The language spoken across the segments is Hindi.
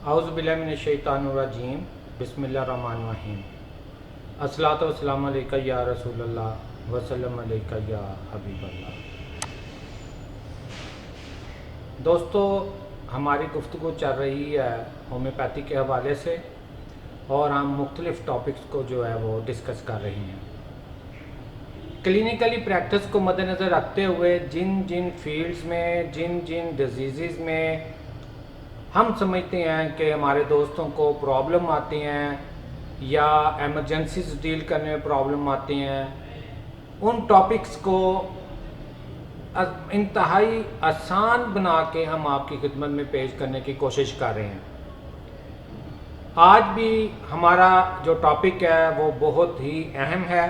औज़ुबिल्लाहिमिनश्शैतानिर्रजीम बिस्मिल्लाहिर्रहमानिर्रहीम। अस्सलातु वस्सलामु अलैका या रसूलल्लाह वसल्लम अलैका या हबीबल्लाह। दोस्तों, हमारी गुफ्तगू चल रही है होम्योपैथी के हवाले से और हम मुख्तलिफ़ टॉपिक्स को जो है वो डिस्कस कर रहे हैं। क्लिनिकली प्रैक्टिस को मद्देनज़र रखते हुए जिन जिन फील्ड्स में जिन जिन डिजीज़ में हम समझते हैं कि हमारे दोस्तों को प्रॉब्लम आती हैं या एमरजेंसीज डील करने में प्रॉब्लम आती हैं, उन टॉपिक्स को इंतहाई आसान बना के हम आपकी खिदमत में पेश करने की कोशिश कर रहे हैं। आज भी हमारा जो टॉपिक है वो बहुत ही अहम है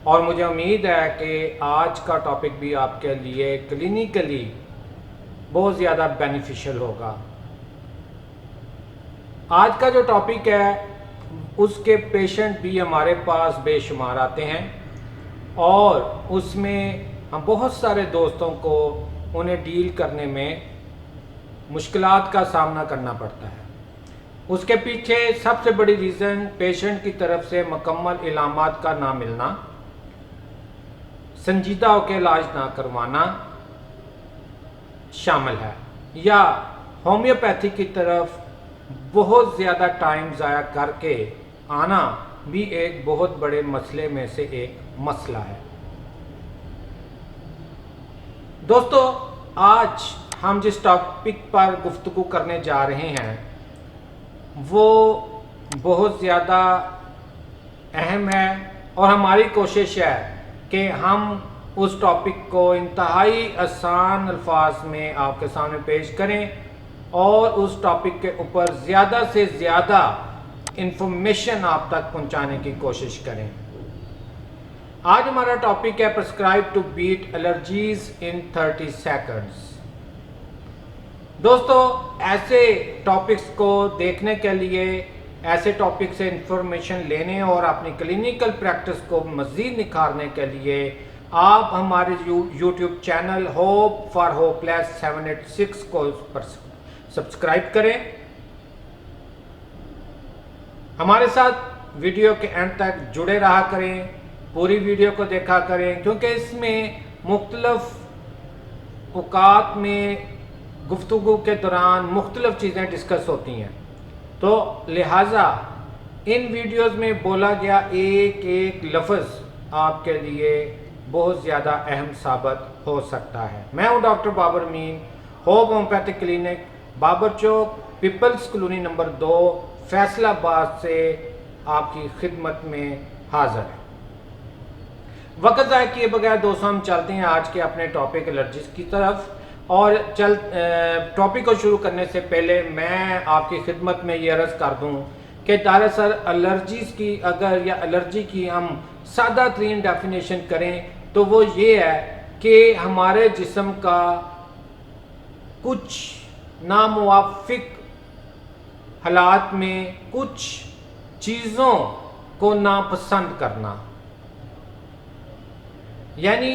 और मुझे उम्मीद है कि आज का टॉपिक भी आपके लिए क्लिनिकली बहुत ज़्यादा बेनिफिशियल होगा। आज का जो टॉपिक है उसके पेशेंट भी हमारे पास बेशुमार आते हैं और उसमें हम बहुत सारे दोस्तों को उन्हें डील करने में मुश्किलात का सामना करना पड़ता है। उसके पीछे सबसे बड़ी रीज़न पेशेंट की तरफ से मुकम्मल इलामात का ना मिलना, संजीदा होकर इलाज ना करवाना शामिल है, या होम्योपैथी की तरफ बहुत ज़्यादा टाइम ज़ाया करके आना भी एक बहुत बड़े मसले में से एक मसला है। दोस्तों, आज हम जिस टॉपिक पर गुफ्तगू करने जा रहे हैं वो बहुत ज़्यादा अहम है और हमारी कोशिश है कि हम उस टॉपिक को इंतहाई आसान अल्फाज में आपके सामने पेश करें और उस टॉपिक के ऊपर ज़्यादा से ज़्यादा इंफॉर्मेशन आप तक पहुंचाने की कोशिश करें। आज हमारा टॉपिक है prescribe to beat allergies in 30 seconds. दोस्तों, ऐसे टॉपिक्स को देखने के लिए, ऐसे टॉपिक से इंफॉर्मेशन लेने और अपनी क्लिनिकल प्रैक्टिस को मज़ीद निखारने के लिए आप हमारे YouTube channel hope for hopeless 786 को सब्सक्राइब करें। हमारे साथ वीडियो के एंड तक जुड़े रहा करें, पूरी वीडियो को देखा करें, क्योंकि इसमें मुख्तलिफ औकात में गुफ्तगू के दौरान मुख्तलिफ चीज़ें डिस्कस होती हैं। तो लिहाजा इन वीडियोस में बोला गया एक एक लफ्ज़ आपके लिए बहुत ज़्यादा अहम साबित हो सकता है। मैं हूँ डॉक्टर बाबर अमीन, होप होम्योपैथिक क्लिनिक, बाबर चौक, पीपल्स कॉलोनी नंबर 2, फैसलाबाद से आपकी खिदमत में हाजिर है। वक्त ज़ाया किए बगैर दोस्तों हम चलते हैं आज के अपने टॉपिक एलर्जीज की तरफ। और टॉपिक को शुरू करने से पहले मैं आपकी खिदमत में ये अर्ज़ कर दूं कि दरअसल एलर्जीज की अगर या एलर्जी की हम सादा तरीन डेफिनेशन करें तो वो ये है कि हमारे जिस्म का कुछ नामुवाफिक हालात में कुछ चीज़ों को नापसंद करना, यानी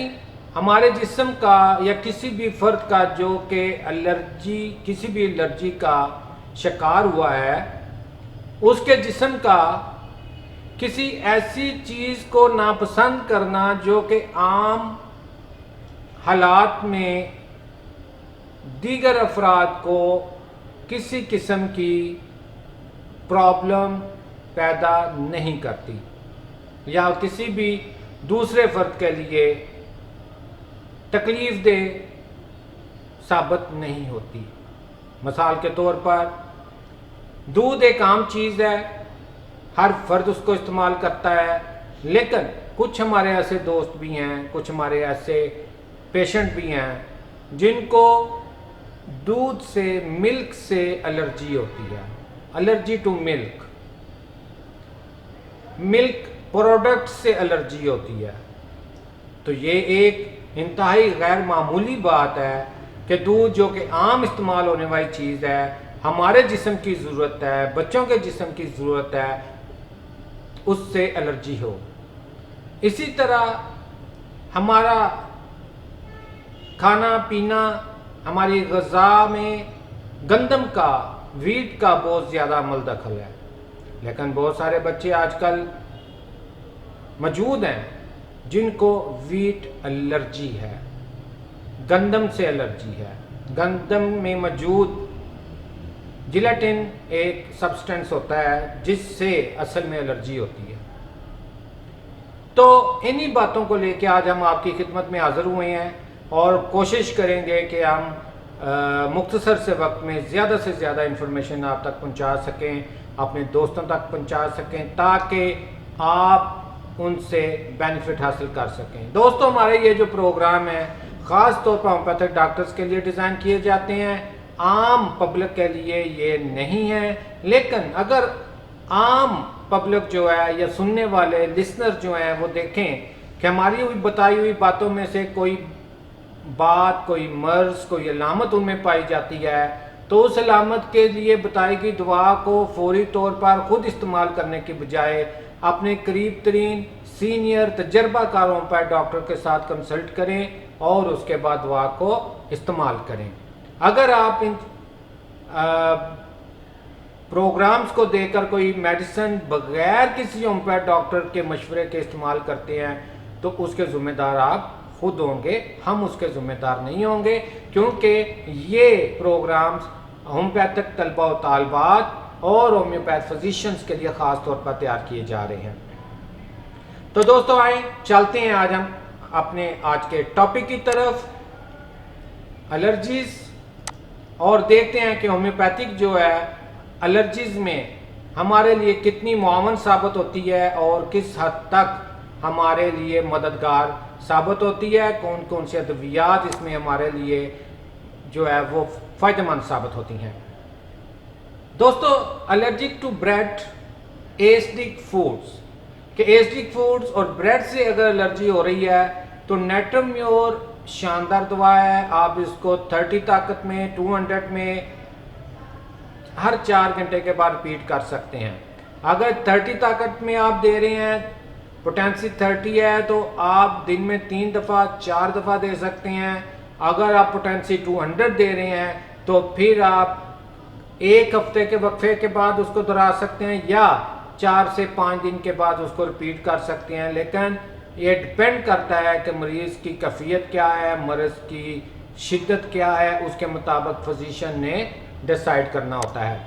हमारे जिस्म का या किसी भी फर्द का जो कि एलर्जी, किसी भी एलर्जी का शिकार हुआ है, उसके जिस्म का किसी ऐसी चीज़ को नापसंद करना जो कि आम हालात में दीगर अफराद को किसी किस्म की प्रॉब्लम पैदा नहीं करती या किसी भी दूसरे फर्द के लिए तकलीफ दे साबित नहीं होती। मिसाल के तौर पर दूध एक आम चीज़ है, हर फर्द उसको इस्तेमाल करता है, लेकिन कुछ हमारे ऐसे दोस्त भी हैं, कुछ हमारे ऐसे पेशेंट भी हैं जिनको दूध से, मिल्क से एलर्जी होती है, allergy to milk, milk product से एलर्जी होती है। तो ये एक इंतहाई गैर मामूली बात है कि दूध जो कि आम इस्तेमाल होने वाली चीज़ है, हमारे जिस्म की ज़रूरत है, बच्चों के जिस्म की ज़रूरत है, उससे एलर्जी हो। इसी तरह हमारा खाना पीना, हमारी ग़िज़ा में गंदम का वीट का बहुत ज़्यादा अमल दखल है, लेकिन बहुत सारे बच्चे आजकल मौजूद हैं जिनको वीट एलर्जी है, गंदम से एलर्जी है। गंदम में मौजूद जिलेटिन एक सब्सटेंस होता है जिससे असल में एलर्जी होती है। तो इन्हीं बातों को लेकर आज हम आपकी खिदमत में हाजिर हुए हैं और कोशिश करेंगे कि हम मुख्तसर से वक्त में ज़्यादा से ज़्यादा इन्फॉर्मेशन आप तक पहुंचा सकें, अपने दोस्तों तक पहुंचा सकें, ताकि आप उनसे बेनिफिट हासिल कर सकें। दोस्तों, हमारे ये जो प्रोग्राम है ख़ास तौर पर होम्योपैथिक डॉक्टर्स के लिए डिज़ाइन किए जाते हैं, आम पब्लिक के लिए ये नहीं है। लेकिन अगर आम पब्लिक जो है या सुनने वाले लिसनर जो हैं वो देखें कि हमारी हुई बताई हुई बातों में से कोई बात, कोई मर्ज, कोई अलामत उनमें पाई जाती है, तो उस अलामत के लिए बताई गई दवा को फौरी तौर पर खुद इस्तेमाल करने के बजाय अपने करीब तरीन सीनियर तजर्बाकारों पर डॉक्टर के साथ कंसल्ट करें और उसके बाद दवा को इस्तेमाल करें। अगर आप इन प्रोग्राम्स को देकर कोई मेडिसिन बगैर किसी होम्योपैथ डॉक्टर के मशवरे के इस्तेमाल करते हैं तो उसके ज़िम्मेदार आप खुद होंगे, हम उसके ज़िम्मेदार नहीं होंगे, क्योंकि ये प्रोग्राम्स होम्योपैथिक तलबा व तालबात और होम्योपैथ फिजिशियंस के लिए ख़ास तौर पर तैयार किए जा रहे हैं। तो दोस्तों, आए चलते हैं आज हम अपने आज के टॉपिक की तरफ, एलर्जीज, और देखते हैं कि होम्योपैथिक जो है एलर्जीज में हमारे लिए कितनी मुआवन साबित होती है और किस हद तक हमारे लिए मददगार साबित होती है, कौन कौन सी अद्वियात इसमें हमारे लिए जो है वो फ़ायदेमंद साबित होती हैं। दोस्तों, allergic to bread, acidic foods कि एसिडिक फूड्स और ब्रेड से अगर एलर्जी हो रही है तो नेट्रोम्योर शानदार दवा है। आप इसको 30 ताकत में, 200 में हर 4 घंटे के बाद रिपीट कर सकते हैं। अगर 30 ताकत में आप दे रहे हैं, पोटेंसी 30 है, तो आप दिन में 3 दफ़ा 4 दफ़ा दे सकते हैं। अगर आप पोटेंसी 200 दे रहे हैं तो फिर आप 1 हफ्ते के वक्फे के बाद उसको दोहरा सकते हैं या 4 से 5 दिन के बाद उसको रिपीट कर सकते हैं। लेकिन ये डिपेंड करता है कि मरीज़ की कैफियत क्या है, मरीज़ की शिद्दत क्या है, उसके मुताबिक फिजिशियन ने डिसाइड करना होता है।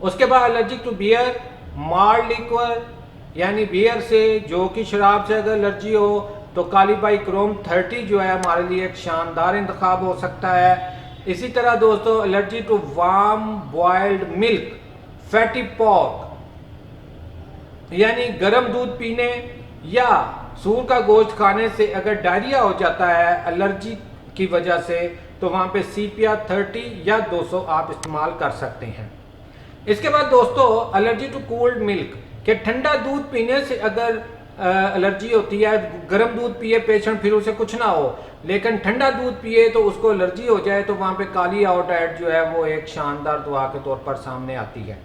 उसके बाद allergic to beer, malt liquor यानी बियर से, जो कि शराब से अगर एलर्जी हो तो कालीबाइक्रोम 30 जो है हमारे लिए एक शानदार इंतखाब हो सकता है। इसी तरह दोस्तों, allergy to warm boiled milk, fatty pork यानी गर्म दूध पीने या सूर का गोश्त खाने से अगर डायरिया हो जाता है एलर्जी की वजह से, तो वहाँ पे CPR 30 या 200 आप इस्तेमाल कर सकते हैं। इसके बाद दोस्तों, एलर्जी टू कोल्ड मिल्क कि ठंडा दूध पीने से अगर एलर्जी होती है, गर्म दूध पिए पेशेंट फिर उसे कुछ ना हो, लेकिन ठंडा दूध पिए तो उसको एलर्जी हो जाए, तो वहाँ पे काली आउटआइट जो है वो एक शानदार दवा के तौर पर सामने आती है।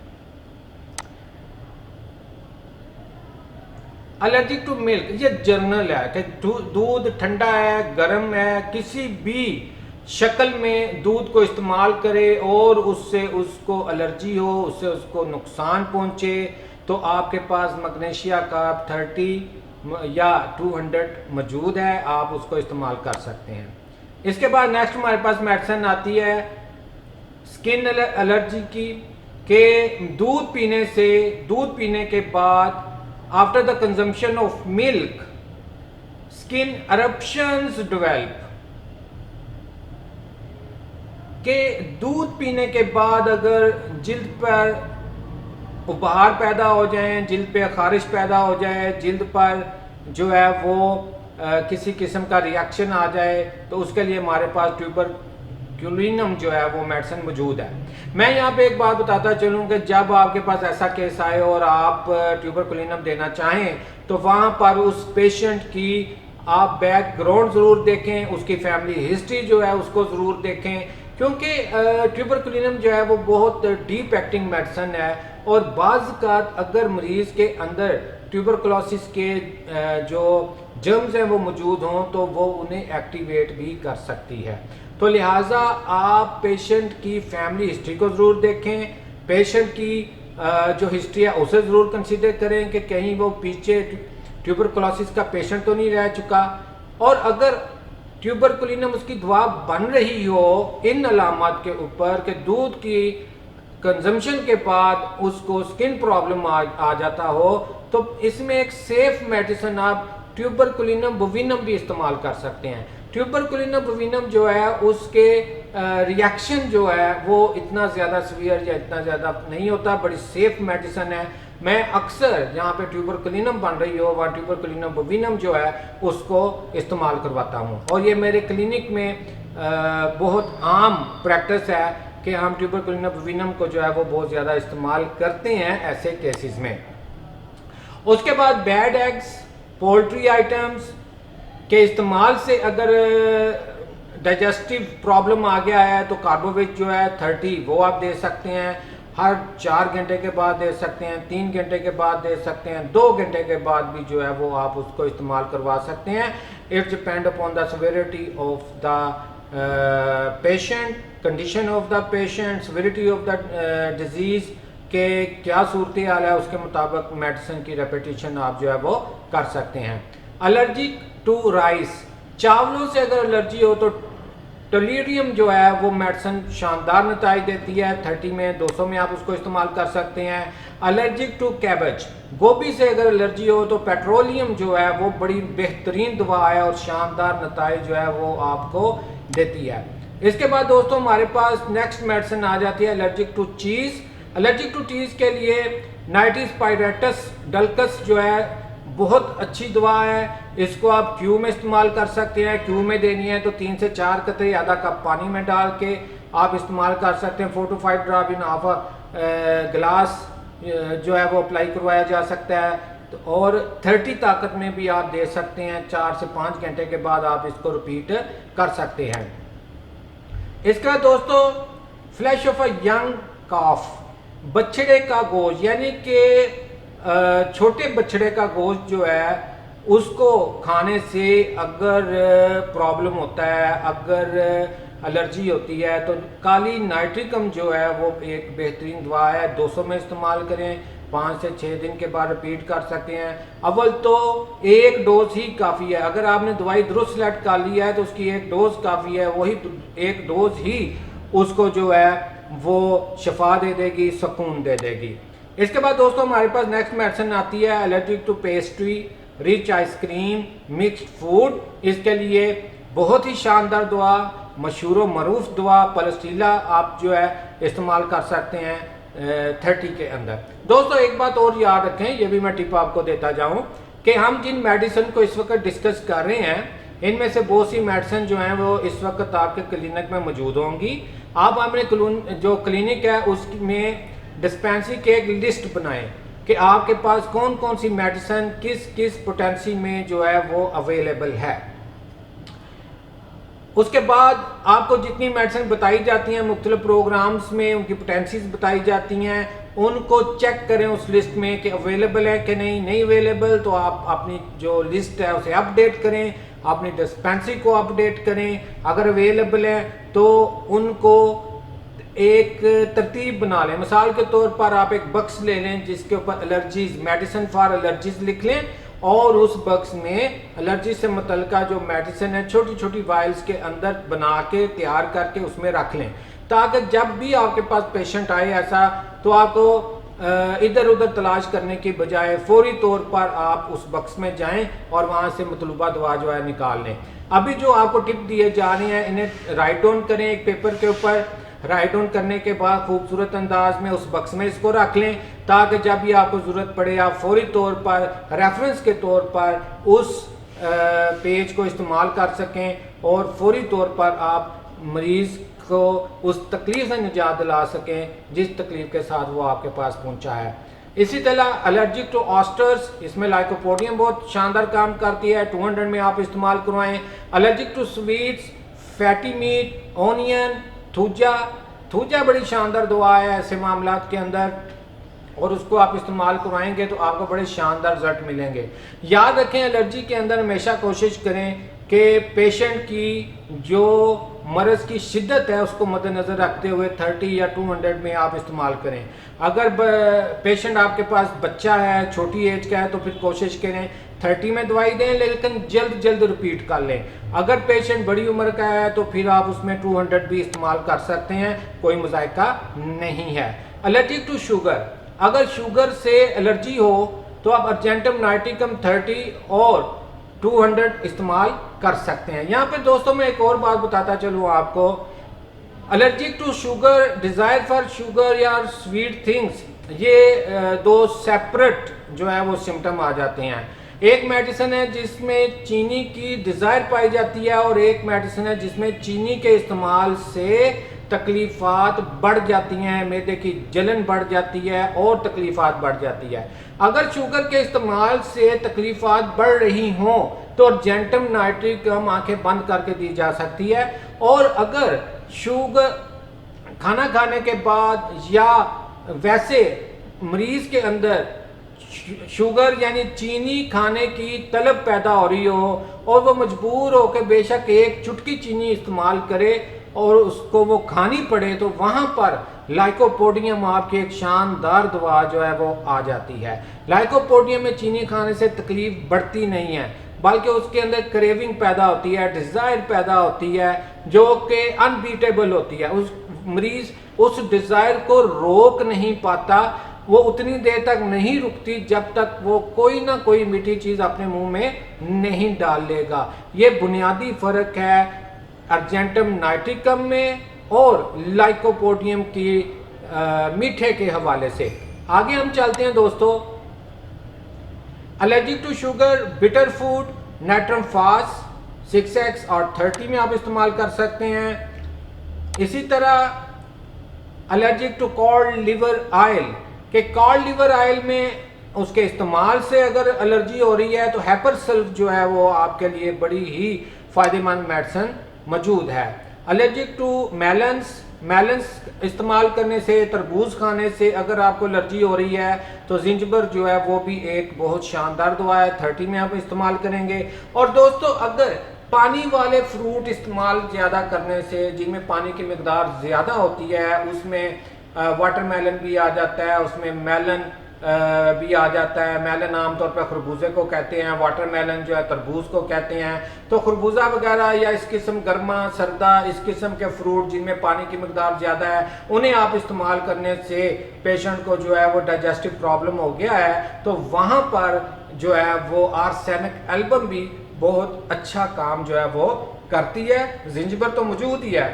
एलर्जिक टू मिल्क ये जर्नल है कि दूध ठंडा है, गर्म है, किसी भी शक्ल में दूध को इस्तेमाल करे और उससे उसको एलर्जी हो, उससे उसको नुकसान पहुंचे, तो आपके पास मैग्नीशिया का 30 या 200 मौजूद है, आप उसको इस्तेमाल कर सकते हैं। इसके बाद नेक्स्ट हमारे पास मेडिसिन आती है स्किन एलर्जी की कि दूध पीने के बाद after the consumption of milk skin eruptions develop के दूध पीने के बाद अगर जिल्द पर उपहार पैदा हो जाए, जिल्द पे खारिश पैदा हो जाए, जिल्द पर जो है वो किसी किस्म का रिएक्शन आ जाए, तो उसके लिए हमारे पास ट्यूबरकुलिनम जो है वो मेडिसिन मौजूद है। मैं यहाँ पे एक बात बताता चलूँ कि जब आपके पास ऐसा केस आए और आप ट्यूबरकुलिनम देना चाहें तो वहाँ पर उस पेशेंट की आप बैकग्राउंड ज़रूर देखें, उसकी फैमिली हिस्ट्री जो है उसको ज़रूर देखें, क्योंकि ट्यूबरकुलिनम जो है वो बहुत डीप एक्टिंग मेडिसिन है और बाज़ अगर मरीज़ के अंदर ट्यूबरकुलोसिस के जो जर्म्स हैं वो मौजूद हों तो वो उन्हें एक्टिवेट भी कर सकती है। तो लिहाजा आप पेशेंट की फैमिली हिस्ट्री को ज़रूर देखें, पेशेंट की जो हिस्ट्री है उसे ज़रूर कंसीडर करें कि कहीं वो पीछे ट्यूबरकुलोसिस का पेशेंट तो नहीं रह चुका। और अगर ट्यूबरकुलिनम उसकी दवा बन रही हो इन अलामत के ऊपर कि दूध की कंजम्पशन के बाद उसको स्किन प्रॉब्लम आ जाता हो, तो इसमें एक सेफ मेडिसिन आप ट्यूबरकुलिनम बोविनम भी इस्तेमाल कर सकते हैं। ट्यूबरकुलिनम बोविनम जो है उसके रिएक्शन जो है वो इतना ज़्यादा सीवियर या इतना ज़्यादा नहीं होता, बड़ी सेफ मेडिसिन है। मैं अक्सर जहाँ पे ट्यूबरकुलिनम बन रही हो वहाँ ट्यूबरकुलिनम बोविनम जो है उसको इस्तेमाल करवाता हूँ, और ये मेरे क्लिनिक में बहुत आम प्रैक्टिस है कि हम ट्यूबरकुलिनम बोविनम को जो है वो बहुत ज़्यादा इस्तेमाल करते हैं ऐसे केसेस में। उसके बाद बैड एग्स, पोल्ट्री आइटम्स के इस्तेमाल से अगर डाइजेस्टिव प्रॉब्लम आ गया है तो कार्बोवेट जो है 30 वो आप दे सकते हैं, हर 4 घंटे के बाद दे सकते हैं, 3 घंटे के बाद दे सकते हैं, 2 घंटे के बाद भी जो है वो आप उसको इस्तेमाल करवा सकते हैं। It's depend upon the severity of the patient, condition of the patient, severity of the disease के क्या सूरत हाल है, उसके मुताबिक मेडिसिन की रेपिटेशन आप जो है वो कर सकते हैं। एलर्जिक टू राइस, चावलों से अगर एलर्जी हो तो टोलीडियम जो है वो मेडिसिन शानदार नताइज देती है, 30 में 200 में आप उसको इस्तेमाल कर सकते हैं। एलर्जिक टू कैबेज, गोभी से अगर एलर्जी हो तो पेट्रोलियम जो है वो बड़ी बेहतरीन दवा है और शानदार नताइज जो है वो आपको देती है। इसके बाद दोस्तों हमारे पास नेक्स्ट मेडिसिन आ जाती है allergic to cheese. Allergic to cheese के लिए नाइटिस पायरेटस डल्कस जो है बहुत अच्छी दवा है, इसको आप क्यू में इस्तेमाल कर सकते हैं। क्यू में देनी है तो 3 से 4 कतरे आधा कप पानी में डाल के आप इस्तेमाल कर सकते हैं। 4 to 5 ड्रॉप इन हाफ गिलास जो है वो अप्लाई करवाया जा सकता है। तो और 30 ताकत में भी आप दे सकते हैं, 4 से 5 घंटे के बाद आप इसको रिपीट कर सकते हैं। इसका दोस्तों फ्लैश ऑफ अ यंग काफ, बछड़े का गोश्त यानी कि छोटे बछड़े का गोश्त जो है उसको खाने से अगर प्रॉब्लम होता है, अगर एलर्जी होती है तो काली नाइट्रिकम जो है वो एक बेहतरीन दवा है, 200 में इस्तेमाल करें, 5 से 6 दिन के बाद रिपीट कर सकते हैं। अव्वल तो एक डोज ही काफ़ी है, अगर आपने दवाई दुरुस्त सेलेक्ट कर ली है तो उसकी एक डोज काफ़ी है, वही एक डोज ही उसको जो है वो शफा दे देगी, सुकून दे देगी। इसके बाद दोस्तों हमारे पास नेक्स्ट मेडिसिन आती है allergic to pastry, rich ice cream, mixed food. इसके लिए बहुत ही शानदार दवा, मशहूर व मरूफ दवा पलस्टीला आप जो है इस्तेमाल कर सकते हैं 30 के अंदर। दोस्तों एक बात और याद रखें, ये भी मैं टिप आपको देता जाऊं कि हम जिन मेडिसिन को इस वक्त डिस्कस कर रहे हैं इनमें से बहुत सी मेडिसिन जो हैं वो इस वक्त आपके क्लिनिक में मौजूद होंगी। आप अपने जो क्लिनिक है उसमें डिस्पेंसरी की एक लिस्ट बनाएं कि आपके पास कौन कौन सी मेडिसिन किस किस पोटेंसी में जो है वो अवेलेबल है। उसके बाद आपको जितनी मेडिसिन बताई जाती हैं मुख्तलिफ प्रोग्राम्स में, उनकी पोटेंसीज बताई जाती हैं, उनको चेक करें उस लिस्ट में कि अवेलेबल है कि नहीं अवेलेबल, तो आप अपनी जो लिस्ट है उसे अपडेट करें, अपनी डिस्पेंसरी को अपडेट करें। अगर अवेलेबल है तो उनको एक तरतीब बना लें। मिसाल के तौर पर आप एक बक्स ले लें जिसके ऊपर एलर्जीज, मेडिसिन फॉर एलर्जीज लिख लें और उस बक्स में एलर्जी से मुतल्लिका जो मेडिसिन है छोटी छोटी वाइल्स के अंदर बना के तैयार करके उसमें रख लें, ताकि जब भी आपके पास पेशेंट आए ऐसा तो आपको इधर उधर तलाश करने की बजाय फौरी तौर पर आप उस बक्स में जाएं और वहां से मतलूबा दवा जो है निकाल लें। अभी जो आपको टिप दिए जा रहे हैं इन्हें राइट डाउन करें एक पेपर के ऊपर। राइट डाउन करने के बाद खूबसूरत अंदाज में उस बक्स में इसको रख लें, ताकि जब भी आपको ज़रूरत पड़े आप फौरी तौर पर रेफरेंस के तौर पर उस पेज को इस्तेमाल कर सकें और फौरी तौर पर आप मरीज़ को उस तकलीफ से निजात दिला सकें जिस तकलीफ के साथ वो आपके पास पहुंचा है। इसी तरह एलर्जिक टू ऑस्टर्स, इसमें लाइकोपोडियम बहुत शानदार काम करती है, 200 में आप इस्तेमाल करवाएं। Allergic to sweets, fatty meat, onion, thuja बड़ी शानदार दवा है ऐसे मामलात के अंदर और उसको आप इस्तेमाल करवाएंगे तो आपको बड़े शानदार रिजल्ट मिलेंगे। याद रखें एलर्जी के अंदर हमेशा कोशिश करें कि पेशेंट की जो मर्ज़ की शिद्दत है उसको मद्देनज़र रखते हुए 30 या 200 में आप इस्तेमाल करें। अगर पेशेंट आपके पास बच्चा है, छोटी एज का है, तो फिर कोशिश करें 30 में दवाई दें, लेकिन जल्द जल्द रिपीट कर लें। अगर पेशेंट बड़ी उम्र का है तो फिर आप उसमें 200 भी इस्तेमाल कर सकते हैं, कोई मुज़ायका नहीं है। एलर्जिक टू शुगर, अगर शुगर से एलर्जी हो तो आप अर्जेंटम नाइट्रिकम 30 और 200 इस्तेमाल कर सकते हैं। यहाँ पे दोस्तों मैं एक और बात बताता चलूँ आपको, allergic to sugar, desire for sugar या स्वीट थिंग्स, ये दो सेपरेट जो है वो सिम्टम आ जाते हैं। एक मेडिसिन है जिसमें चीनी की डिज़ायर पाई जाती है और एक मेडिसिन है जिसमें चीनी के इस्तेमाल से तकलीफ़ात बढ़ जाती हैं, मैदे की जलन बढ़ जाती है और तकलीफ़ात बढ़ जाती है। अगर शुगर के इस्तेमाल से तकलीफ़ात बढ़ रही हों तो अर्जेंटम नाइट्रिकम आंखें बंद करके दी जा सकती है। और अगर शुगर खाना खाने के बाद या वैसे मरीज़ के अंदर शुगर यानी चीनी खाने की तलब पैदा हो रही हो और वो मजबूर हो कि बेशक एक चुटकी चीनी इस्तेमाल करे और उसको वो खानी पड़े, तो वहाँ पर लाइकोपोडियम आपकी एक शानदार दवा जो है वो आ जाती है। लाइकोपोडियम में चीनी खाने से तकलीफ बढ़ती नहीं है, बल्कि उसके अंदर क्रेविंग पैदा होती है, डिज़ायर पैदा होती है जो कि अनबीटेबल होती है। उस मरीज़ उस डिज़ायर को रोक नहीं पाता, वो उतनी देर तक नहीं रुकती जब तक वो कोई ना कोई मीठी चीज़ अपने मुंह में नहीं डाल लेगा। ये बुनियादी फ़र्क है अर्जेंटम नाइट्रिकम में और लाइकोपोडियम की मीठे के हवाले से। आगे हम चलते हैं दोस्तों, allergic to sugar, bitter food, natrum phos 6x और 30 में आप इस्तेमाल कर सकते हैं। इसी तरह allergic to cod liver oil, कि कॉड लिवर ऑयल में उसके इस्तेमाल से अगर एलर्जी हो रही है तो हैपरसल्फ जो है वो आपके लिए बड़ी ही फ़ायदेमंद मेडिसिन मौजूद है। एलर्जिक टू मेलन्स, मेलन्स इस्तेमाल करने से, तरबूज खाने से अगर आपको एलर्जी हो रही है तो जिंजबर जो है वो भी एक बहुत शानदार दवा है, 30 में आप इस्तेमाल करेंगे। और दोस्तों अगर पानी वाले फ्रूट इस्तेमाल ज़्यादा करने से, जिनमें पानी की मकदार ज़्यादा होती है, उसमें वाटरमेलन भी आ जाता है, उसमें मेलन भी आ जाता है। मेलन आमतौर पर खरबूजे को कहते हैं, वाटरमेलन जो है तरबूज को कहते हैं। तो खरबूजा वगैरह या इस किस्म गर्मा सर्दा इस किस्म के फ्रूट जिनमें पानी की मकदार ज़्यादा है, उन्हें आप इस्तेमाल करने से पेशेंट को जो है वो डाइजेस्टिव प्रॉब्लम हो गया है तो वहाँ पर जो है वो आर्सेनिक एल्बम भी बहुत अच्छा काम जो है वो करती है। जिंजबर तो मौजूद ही है,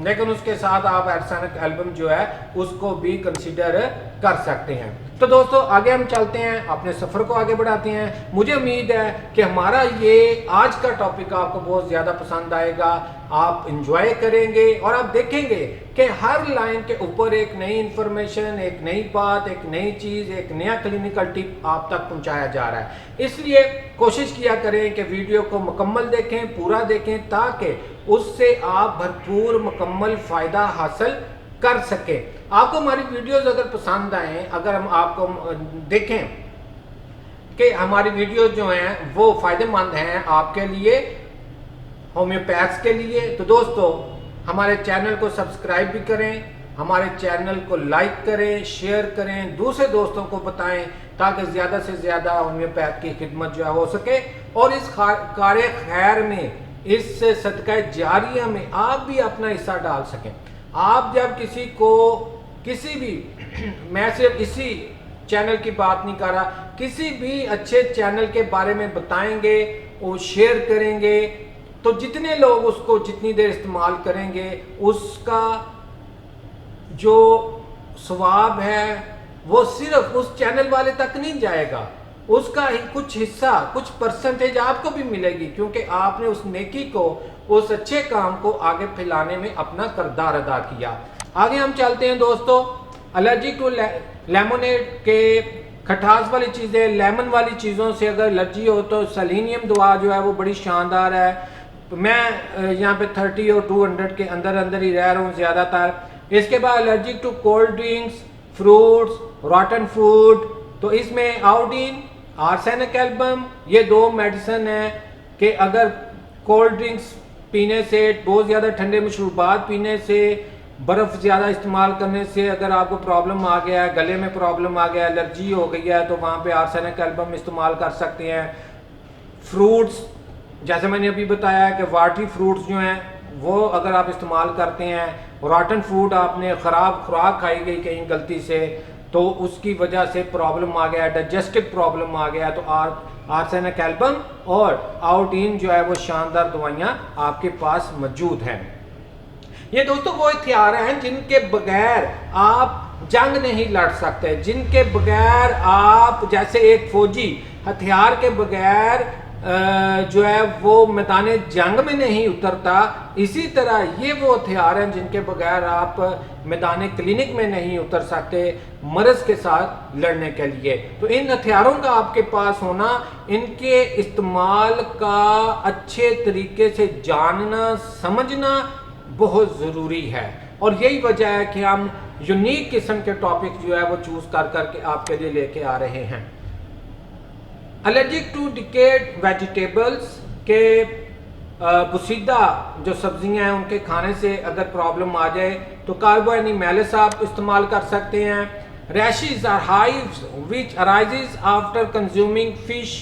लेकिन उसके साथ आप आर्सेनिक एल्बम जो है उसको भी कंसीडर कर सकते हैं। तो दोस्तों आगे हम चलते हैं, अपने सफ़र को आगे बढ़ाते हैं। मुझे उम्मीद है कि हमारा ये आज का टॉपिक आपको बहुत ज़्यादा पसंद आएगा, आप इंजॉय करेंगे और आप देखेंगे कि हर लाइन के ऊपर एक नई इंफॉर्मेशन, एक नई बात, एक नई चीज़, एक नया क्लिनिकल टिप आप तक पहुंचाया जा रहा है। इसलिए कोशिश किया करें कि वीडियो को मुकम्मल देखें, पूरा देखें, ताकि उससे आप भरपूर मुकम्मल फ़ायदा हासिल कर सकें। आपको हमारी वीडियोस अगर पसंद आए, अगर हम आपको देखें कि हमारी वीडियोस जो हैं वो फ़ायदेमंद हैं आपके लिए, होम्योपैथ्स के लिए, तो दोस्तों हमारे चैनल को सब्सक्राइब भी करें, हमारे चैनल को लाइक करें, शेयर करें, दूसरे दोस्तों को बताएं ताकि ज़्यादा से ज़्यादा होम्योपैथ की खिदमत जो है हो सके। और इस कार्य खैर में, इस सदका जारिया में आप भी अपना हिस्सा डाल सकें। आप जब किसी को किसी भी मैं सिर्फ इसी चैनल की बात नहीं कर रहा, किसी भी अच्छे चैनल के बारे में बताएंगे और शेयर करेंगे तो जितने लोग उसको जितनी देर इस्तेमाल करेंगे उसका जो सवाब है वो सिर्फ उस चैनल वाले तक नहीं जाएगा, उसका ही कुछ हिस्सा, कुछ परसेंटेज आपको भी मिलेगी, क्योंकि आपने उस नेकी को, उस अच्छे काम को आगे फैलाने में अपना किरदार अदा किया। आगे हम चलते हैं दोस्तों, एलर्जिक टू लेमोनेड के खटास वाली चीज़ें, लेमन वाली चीज़ों से अगर एलर्जी हो तो सेलेनियम दवा जो है वो बड़ी शानदार है। मैं यहाँ पे 30 और 200 के अंदर अंदर ही रह रहा हूँ ज़्यादातर। इसके बाद allergic to cold drinks, fruits, rotten food, तो इसमें आयोडीन, आर्सेनिक एल्बम, ये दो मेडिसिन है कि अगर कोल्ड ड्रिंक्स पीने से, बहुत ज़्यादा ठंडे मशरूबात पीने से, बर्फ़ ज़्यादा इस्तेमाल करने से अगर आपको प्रॉब्लम आ गया है, गले में प्रॉब्लम आ गया है, एलर्जी हो गई है, तो वहाँ पे आर्सेनिक एल्बम इस्तेमाल कर सकते हैं। फ्रूट्स, जैसे मैंने अभी बताया है कि वाटरी फ्रूट्स जो हैं वो अगर आप इस्तेमाल करते हैं, रॉटन फूड आपने ख़राब खुराक खाई गई कहीं गलती से, तो उसकी वजह से प्रॉब्लम आ गया, डाइजेस्टिव प्रॉब्लम आ गया, तो आर्सेनिक एल्बम और आउटीन जो है वो शानदार दवाइयाँ आपके पास मौजूद हैं। ये दोस्तों वो हथियार हैं जिनके बगैर आप जंग नहीं लड़ सकते, जिनके बगैर आप, जैसे एक फौजी हथियार के बगैर जो है वो मैदान जंग में नहीं उतरता, इसी तरह ये वो हथियार हैं जिनके बगैर आप मैदान क्लिनिक में नहीं उतर सकते मर्ज के साथ लड़ने के लिए। तो इन हथियारों का आपके पास होना, इनके इस्तेमाल का अच्छे तरीके से जानना समझना बहुत ज़रूरी है, और यही वजह है कि हम यूनिक किस्म के टॉपिक जो है वो चूज़ कर करके आपके लिए लेके आ रहे हैं। एलर्जिक टू डिकेड वेजिटेबल्स के पुसीदा जो सब्जियां हैं उनके खाने से अगर प्रॉब्लम आ जाए तो कार्बोएनिमेलिस आप इस्तेमाल कर सकते हैं। Rashes are hives which arises after consuming fish,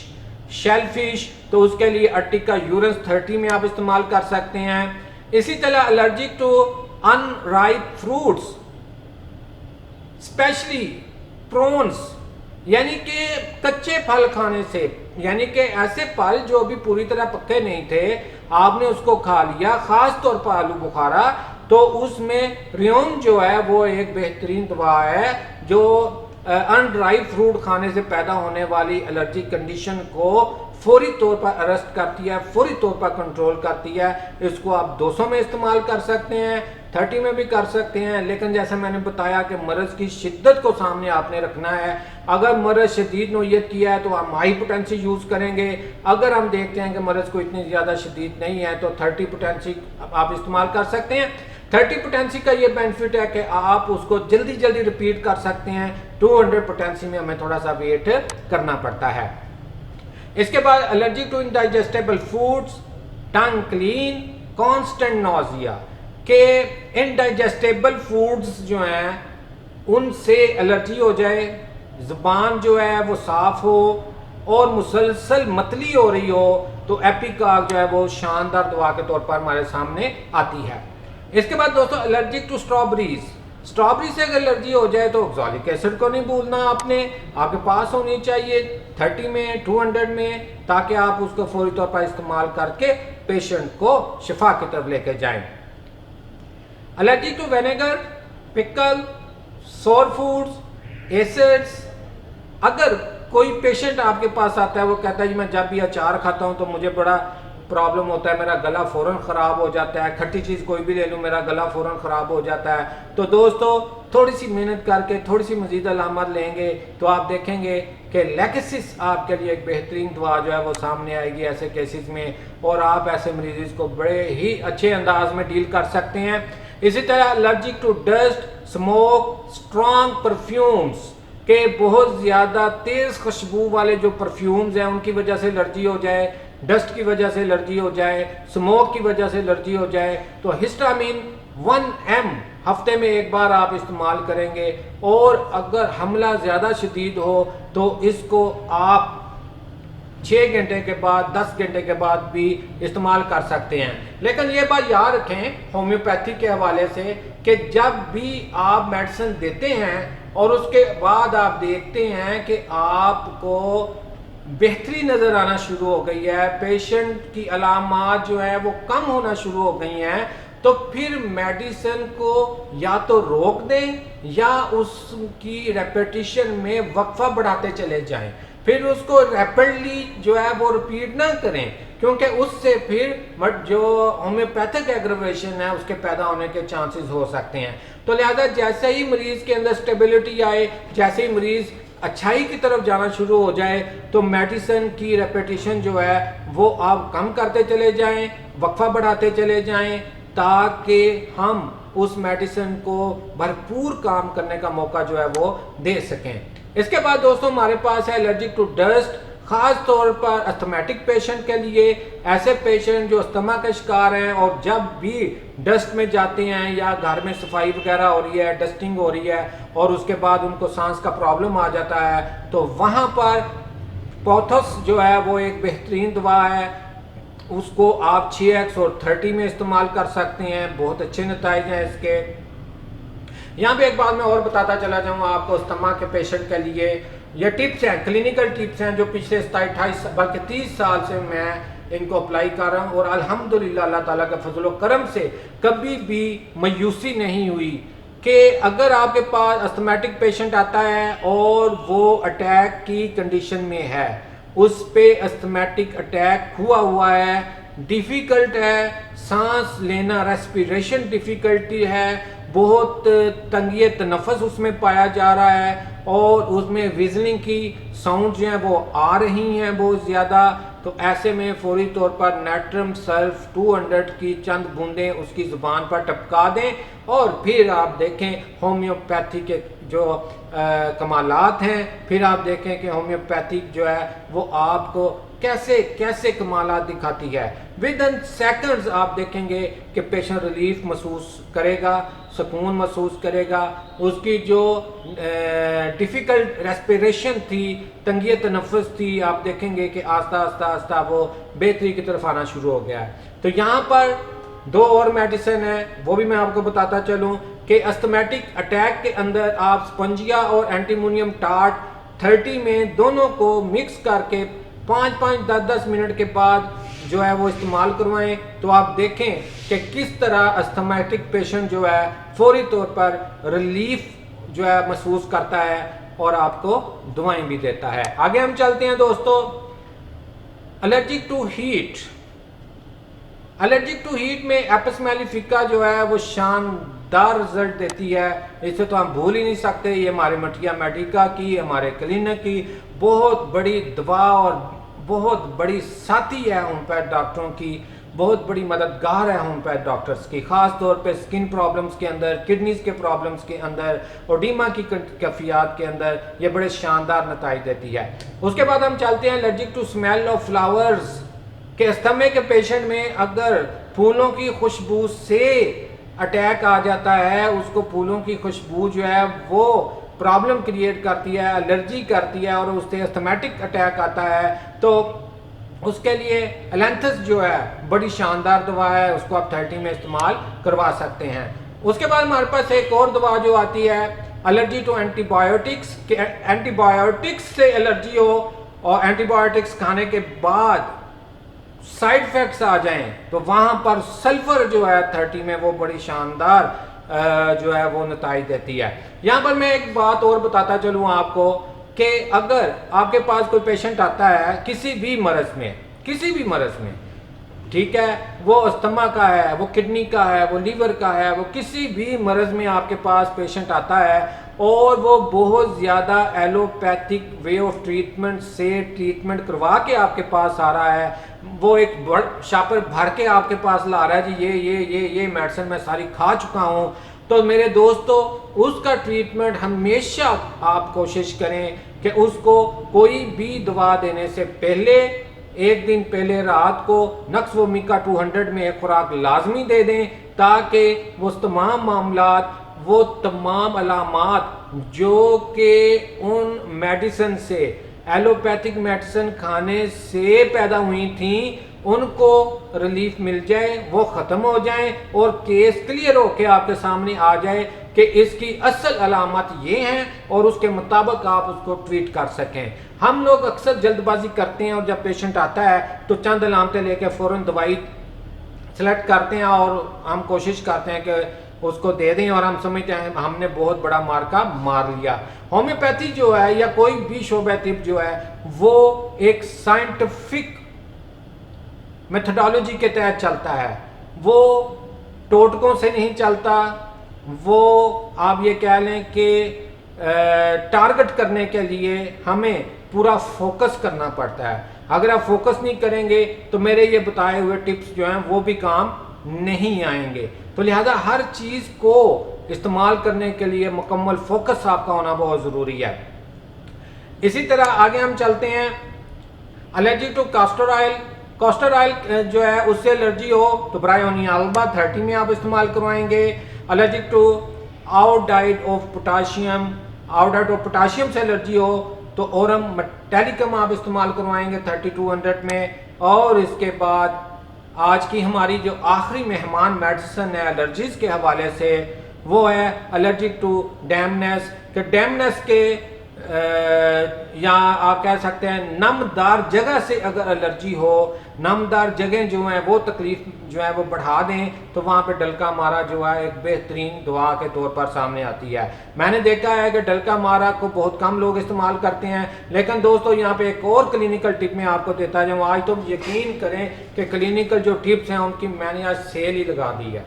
shell fish, तो उसके लिए अर्टिका यूरस 30 में आप इस्तेमाल कर सकते हैं। इसी तरह allergic to unripe fruits specially prawns, यानी कि कच्चे फल खाने से, यानी कि ऐसे फल जो अभी पूरी तरह पक्के नहीं थे, आपने उसको खा लिया, खास तौर पर आलू बुखारा, तो उसमें रियोन जो है वो एक बेहतरीन दवा है जो अनड्राइड फ्रूट खाने से पैदा होने वाली एलर्जी कंडीशन को फौरी तौर पर अरेस्ट करती है, फौरी तौर पर कंट्रोल करती है। इसको आप 200 में इस्तेमाल कर सकते हैं, 30 में भी कर सकते हैं, लेकिन जैसे मैंने बताया कि मर्ज की शिद्दत को सामने आपने रखना है। अगर मर्ज शदीद नोयत किया है तो हम हाई पोटेंसी यूज़ करेंगे, अगर हम देखते हैं कि मर्ज को इतनी ज़्यादा शदीद नहीं है तो 30 पोटेंसी आप इस्तेमाल कर सकते हैं। 30 पोटेंसी का ये बेनिफिट है कि आप उसको जल्दी जल्दी रिपीट कर सकते हैं। 200 पोटेंसी में हमें थोड़ा सा वेट करना पड़ता है। इसके बाद allergic to indigestible foods, tongue clean, constant nausea के इनडाइजेस्टेबल फूड्स जो हैं उनसे एलर्जी हो जाए, ज़ुबान जो है वो साफ हो और मुसलसल मतली हो रही हो, तो एपिकाग जो है वो शानदार दवा के तौर पर हमारे सामने आती है। इसके बाद दोस्तों एलर्जिक टू स्ट्रॉबेरीज, स्ट्रॉबेरी से अगर एलर्जी हो जाए तो ऑक्सैलिक एसिड को नहीं भूलना, आपने आपके पास होनी चाहिए 30 में 200 में, ताकि आप उसको फौरी तौर पर इस्तेमाल करके पेशेंट को शिफा की तरफ लेके जाएं। एलर्जिक टू विनेगर, पिकल, सोर फूड्स, एसिड्स, अगर कोई पेशेंट आपके पास आता है वो कहता है जी मैं जब भी अचार खाता हूँ तो मुझे बड़ा प्रॉब्लम होता है, मेरा गला फ़ौरन ख़राब हो जाता है, खट्टी चीज़ कोई भी ले लूँ मेरा गला फ़ौरन ख़राब हो जाता है, तो दोस्तों थोड़ी सी मेहनत करके थोड़ी सी मज़ीद अलामत लेंगे तो आप देखेंगे कि लैक्सिस आपके लिए एक बेहतरीन दवा जो है वो सामने आएगी ऐसे केसेस में, और आप ऐसे मरीज़ को बड़े ही अच्छे अंदाज में डील कर सकते हैं। इसी तरह allergic to dust, smoke, strong perfumes के बहुत ज़्यादा तेज़ खुशबू वाले जो परफ्यूम्स हैं उनकी वजह से एलर्जी हो जाए, डस्ट की वजह से एलर्जी हो जाए, स्मोक की वजह से एलर्जी हो जाए, तो हिस्टामिन 1 mg हफ्ते में एक बार आप इस्तेमाल करेंगे, और अगर हमला ज़्यादा शदीद हो तो इसको आप 6 घंटे के बाद 10 घंटे के बाद भी इस्तेमाल कर सकते हैं। लेकिन ये बात याद रखें होम्योपैथी के हवाले से कि जब भी आप मेडिसिन देते हैं और उसके बाद आप देखते हैं कि आपको बेहतरी नज़र आना शुरू हो गई है, पेशेंट की अलामात जो है वो कम होना शुरू हो गई हैं, तो फिर मेडिसिन को या तो रोक दें या उसकी रेपिटेशन में वक्फा बढ़ाते चले जाएं, फिर उसको रैपिडली जो है वो रिपीट ना करें, क्योंकि उससे फिर जो होम्योपैथिक एग्रेवेशन है उसके पैदा होने के चांसेस हो सकते हैं। तो लिहाजा जैसे ही मरीज़ के अंदर स्टेबिलिटी आए, जैसे ही मरीज़ अच्छाई की तरफ जाना शुरू हो जाए, तो मेडिसिन की रेपिटेशन जो है वो आप कम करते चले जाएं, वक्फा बढ़ाते चले जाएं, ताकि हम उस मेडिसिन को भरपूर काम करने का मौका जो है वो दे सकें। इसके बाद दोस्तों हमारे पास है एलर्जिक टू डस्ट, ख़ास तौर पर अस्थमेटिक पेशेंट के लिए, ऐसे पेशेंट जो अस्थमा का शिकार हैं और जब भी डस्ट में जाते हैं या घर में सफाई वगैरह हो रही है, डस्टिंग हो रही है और उसके बाद उनको सांस का प्रॉब्लम आ जाता है, तो वहाँ पर पोथोस जो है वो एक बेहतरीन दवा है। उसको आप 6x और 30 में इस्तेमाल कर सकते हैं, बहुत अच्छे नतीजे हैं इसके। यहाँ पे एक बात मैं और बताता चला जाऊँगा आपको अस्थमा के पेशेंट के लिए, ये टिप्स हैं, क्लिनिकल टिप्स हैं जो पिछले 27-28 बल्कि 30 साल से मैं इनको अप्लाई कर रहा हूँ और अल्हम्दुलिल्लाह अल्लाह ताला के फजल करम से कभी भी मायूसी नहीं हुई कि अगर आपके पास अस्थमेटिक पेशेंट आता है और वो अटैक की कंडीशन में है, उस पे अस्थमेटिक अटैक हुआ है, डिफ़िकल्ट है, सांस लेना रेस्पिरेशन डिफ़िकल्टी है, बहुत तंगिए तनफ़स उसमें पाया जा रहा है और उसमें विजलिंग की साउंड जो है वो आ रही हैं बहुत ज़्यादा, तो ऐसे में फौरी तौर पर नेट्रम सल्फ 200 की चंद बूंदें उसकी ज़ुबान पर टपका दें और फिर आप देखें होम्योपैथी के जो कमालात हैं, फिर आप देखें कि होम्योपैथिक जो है वो आपको कैसे कैसे कमालात दिखाती है। विद इन सेकंड्स आप देखेंगे कि पेशेंट रिलीफ महसूस करेगा, सुकून महसूस करेगा, उसकी जो डिफ़िकल्ट रेस्पिरेशन थी, तंगिए तनफ़ुस थी, आप देखेंगे कि आस्ता आस्ता आस्ता वो बेहतरी की तरफ आना शुरू हो गया है। तो यहाँ पर 2 और मेडिसिन है, वो भी मैं आपको बताता चलूँ कि अस्थमेटिक अटैक के अंदर आप स्पंजिया और एंटीमोनियम टार्ट 30 में दोनों को मिक्स करके 5-5, 10-10 मिनट के बाद जो है वो इस्तेमाल करवाएं, तो आप देखें कि किस तरह अस्थमेटिक पेशेंट जो है फौरी तौर पर रिलीफ जो है महसूस करता है और आपको दवाएं भी देता है। आगे हम चलते हैं दोस्तों, allergic to heat. Allergic to heat में एपिस मेलिफिका जो है वो शानदार रिजल्ट देती है, इसे तो हम भूल ही नहीं सकते। ये हमारे मटिया मेडिका की, हमारे क्लिनिक की बहुत बड़ी दवा और बहुत बड़ी साथी है होम्योपैथ डॉक्टरों की, बहुत बड़ी मददगार है होम्योपैथ डॉक्टर्स की, ख़ास तौर पे स्किन प्रॉब्लम्स के अंदर, किडनीज के प्रॉब्लम्स के अंदर, ओडीमा की कैफियत के अंदर ये बड़े शानदार नतीजे देती है। उसके बाद हम चलते हैं allergic to smell of flowers के अस्थमे के पेशेंट में अगर फूलों की खुशबू से अटैक आ जाता है, उसको फूलों की खुशबू जो है वो प्रॉब्लम क्रिएट करती है, एलर्जी करती है और उससे अस्थमेटिक अटैक आता है, तो उसके लिए एलेंथस जो है बड़ी शानदार दवा है, उसको आप 30 में इस्तेमाल करवा सकते हैं। उसके बाद हमारे पास एक और दवा जो आती है एलर्जी टू एंटीबायोटिक्स, कि एंटीबायोटिक्स से एलर्जी हो और एंटीबायोटिक्स खाने के बाद साइड इफेक्ट्स आ जाएं, तो वहां पर सल्फर जो है 30 में वो बड़ी शानदार जो है वो नतीजे देती है। यहाँ पर मैं एक बात और बताता चलूँ आपको कि अगर आपके पास कोई पेशेंट आता है किसी भी मर्ज में, ठीक है, वो अस्थमा का है, वो किडनी का है, वो लीवर का है, वो किसी भी मर्ज में आपके पास पेशेंट आता है और वो बहुत ज़्यादा एलोपैथिक वे ऑफ ट्रीटमेंट से ट्रीटमेंट करवा के आपके पास आ रहा है, वो एक बड़ शापर भर के आपके पास ला रहा है जी ये मेडिसिन मैं सारी खा चुका हूँ, तो मेरे दोस्तों उसका ट्रीटमेंट हमेशा आप कोशिश करें कि उसको कोई भी दवा देने से पहले 1 दिन पहले रात को नक्स वोमिका 200 में एक खुराक लाजमी दे दें, ताकि वो तमाम मामलात, वो तमाम अलामात जो कि उन मेडिसिन से, एलोपैथिक मेडिसिन खाने से पैदा हुई थी, उनको रिलीफ मिल जाए, वो ख़त्म हो जाए और केस क्लियर होके आपके सामने आ जाए कि इसकी असल अलामत ये हैं और उसके मुताबिक आप उसको ट्रीट कर सकें। हम लोग अक्सर जल्दबाजी करते हैं और जब पेशेंट आता है तो चंद अलामतें लेकर फ़ौरन दवाई सेलेक्ट करते हैं और हम कोशिश करते हैं कि उसको दे दें और हम समझते हैं हमने बहुत बड़ा मार्का मार लिया। होम्योपैथी जो है या कोई भी शोबा तिब जो है वो एक साइंटिफिक मेथडोलॉजी के तहत चलता है, वो टोटकों से नहीं चलता, वो आप ये कह लें कि टारगेट करने के लिए हमें पूरा फोकस करना पड़ता है। अगर आप फोकस नहीं करेंगे तो मेरे ये बताए हुए टिप्स जो हैं वो भी काम नहीं आएंगे। तो लिहाजा हर चीज़ को इस्तेमाल करने के लिए मुकम्मल फोकस आपका होना बहुत ज़रूरी है। इसी तरह आगे हम चलते हैं allergy to castor oil, castor oil जो है उससे एलर्जी हो तो ब्रायोनिया अल्बा 30 में आप इस्तेमाल करवाएंगे। Allergic to iodide of potassium, iodide of potassium से एलर्जी हो तो ओरम मेटालिकम आप इस्तेमाल करवाएंगे 3200 में। और इसके बाद आज की हमारी जो आखिरी मेहमान मेडिसिन है एलर्जीज के हवाले से वो है एलर्जिक टू डैमनेस, कि डैमनेस के या आप कह सकते हैं नमदार जगह से अगर एलर्जी हो, नमदार जगह जो है वो तकलीफ जो है वो बढ़ा दें तो वहाँ पे डलका मारा जो है एक बेहतरीन दवा के तौर पर सामने आती है। मैंने देखा है कि डलका मारा को बहुत कम लोग इस्तेमाल करते हैं, लेकिन दोस्तों यहाँ पे एक और क्लिनिकल टिप मैं आपको देता जाऊँ। आज तो यकीन करें कि क्लिनिकल जो टिप्स हैं उनकी मैंने आज सेल ही लगा दी है।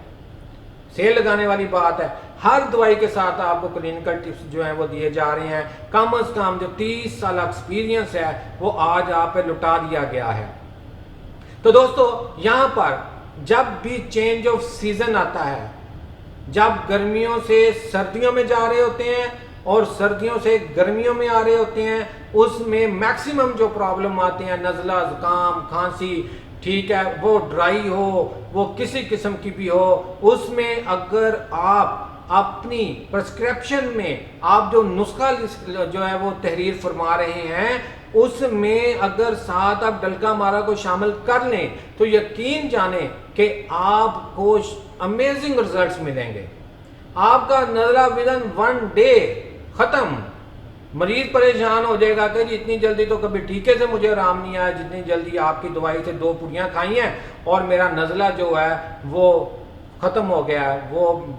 सेल लगाने वाली बात है, हर दवाई के साथ आपको क्लिनिकल टिप्स जो हैं वो दिए जा रहे हैं। कम अज कम जो 30 साल एक्सपीरियंस है वो आज आप पे लुटा दिया गया है। तो दोस्तों यहाँ पर जब भी चेंज ऑफ सीजन आता है, जब गर्मियों से सर्दियों में जा रहे होते हैं और सर्दियों से गर्मियों में आ रहे होते हैं, उसमें मैक्सिमम जो प्रॉब्लम आते हैं नज़ला, जुकाम, खांसी, ठीक है, वो ड्राई हो, वो किसी किस्म की भी हो, उसमें अगर आप अपनी प्रिस्क्रिप्शन में आप जो नुस्खा जो है वो तहरीर फरमा रहे हैं उसमें अगर साथ आप डलका मारा को शामिल कर लें तो यकीन जाने कि आपको अमेजिंग रिजल्ट्स मिलेंगे। आपका नज़ला विदिन 1 डे खत्म। मरीज परेशान हो जाएगा कि जी इतनी जल्दी तो कभी टीके से मुझे आराम नहीं आया जितनी जल्दी आपकी दवाई से 2 पुड़ियाँ खाई हैं और मेरा नज़ला जो है वो ख़त्म हो गया है, वो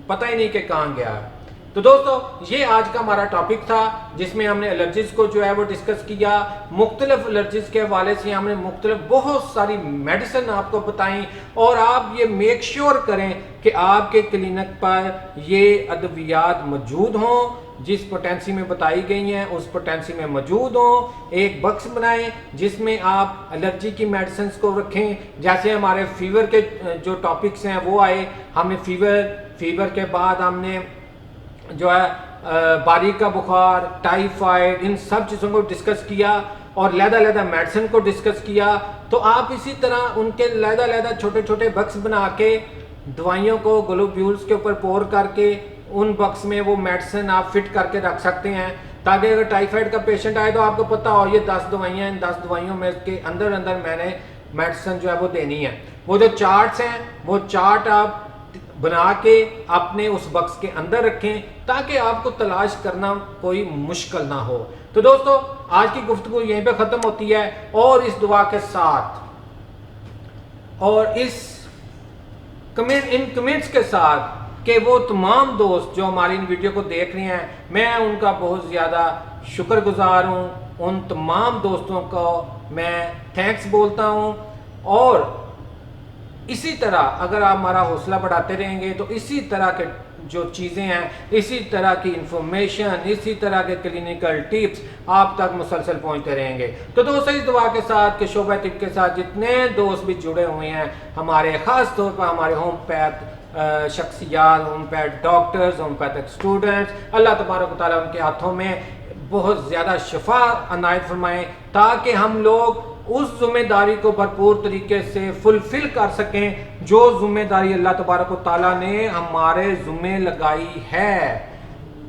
पता ही नहीं कि कहाँ गया है। तो दोस्तों ये आज का हमारा टॉपिक था जिसमें हमने एलर्जीज को जो है वो डिस्कस किया। मुख्तलिफ एलर्जीज के हवाले से हमने मुख्तलिफ बहुत सारी मेडिसिन आपको बताई और आप ये मेक श्योर करें कि आपके क्लिनिक पर ये अद्वियात मौजूद हों, जिस पोटेंसी में बताई गई हैं उस पोटेंसी में मौजूद हों। एक बक्स बनाएं जिसमें आप एलर्जी की मेडिसिन को रखें। जैसे हमारे फीवर के जो टॉपिक्स हैं वो आए, हमने फीवर के बाद हमने जो है बारीक का बुखार, टाइफाइड, इन सब चीज़ों को डिस्कस किया और लैदा मेडिसिन को डिस्कस किया। तो आप इसी तरह उनके लैदा छोटे छोटे बक्स बना के दवाइयों को ग्लोब्यूल्स के ऊपर पोर करके उन बक्स में वो मेडिसिन आप फिट करके रख सकते हैं ताकि अगर टाइफाइड का पेशेंट आए तो आपको पता हो ये 10 दवाइयाँ, इन 10 दवाइयों में के अंदर मैंने मेडिसिन जो है वो देनी है। वो जो चार्ट्स हैं वो चार्ट आप बना के अपने उस बक्स के अंदर रखें ताकि आपको तलाश करना कोई मुश्किल ना हो। तो दोस्तों आज की गुफ्तगू यहीं पे ख़त्म होती है और इस दुआ के साथ और इस कमेंट्स के साथ कि वो तमाम दोस्त जो हमारी इन वीडियो को देख रहे हैं, मैं उनका बहुत ज़्यादा शुक्रगुजार हूँ। उन तमाम दोस्तों को मैं थैंक्स बोलता हूँ और इसी तरह अगर आप हमारा हौसला बढ़ाते रहेंगे तो इसी तरह के जो चीज़ें हैं, इसी तरह की इंफॉर्मेशन, इसी तरह के क्लिनिकल टिप्स आप तक मुसलसल पहुंचते रहेंगे। तो दोस्तों इस दुआ के साथ कि शोबा टिप के साथ जितने दोस्त भी जुड़े हुए हैं हमारे ख़ास तौर पर हमारे होम्योपैथ शख्सियात, होम्योपैथ डॉक्टर्स, होम्योपैथिक स्टूडेंट्स, अल्लाह तबारक व तआला उनके हाथों में बहुत ज़्यादा शफा अनायत फरमाएँ ताकि हम लोग उस जिम्मेदारी को भरपूर तरीके से फुलफिल कर सकें जो जिम्मेदारी अल्लाह तबारक व तआला ने हमारे ज़िम्मे लगाई है।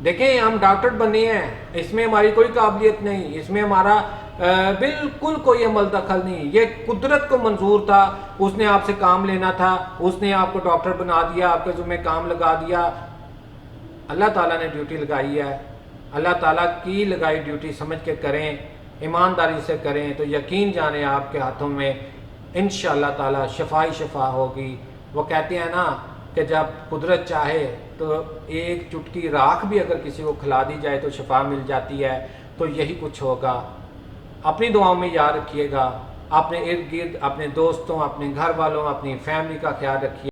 देखें हम डॉक्टर बने हैं, इसमें हमारी कोई काबिलियत नहीं, इसमें हमारा बिल्कुल कोई अमल दखल नहीं, ये कुदरत को मंजूर था, उसने आपसे काम लेना था, उसने आपको डॉक्टर बना दिया, आपके ज़िम्मे काम लगा दिया। अल्लाह ताला ने ड्यूटी लगाई है, अल्लाह ताला की लगाई ड्यूटी समझ के करें, ईमानदारी से करें तो यकीन जाने आपके हाथों में इंशाअल्लाह ताला शफा होगी। वो कहते हैं ना कि जब कुदरत चाहे तो एक चुटकी राख भी अगर किसी को खिला दी जाए तो शफा मिल जाती है। तो यही कुछ होगा। अपनी दुआओं में याद रखिएगा, अपने इर्द गिर्द, अपने दोस्तों, अपने घर वालों, अपनी फैमिली का ख्याल रखिए।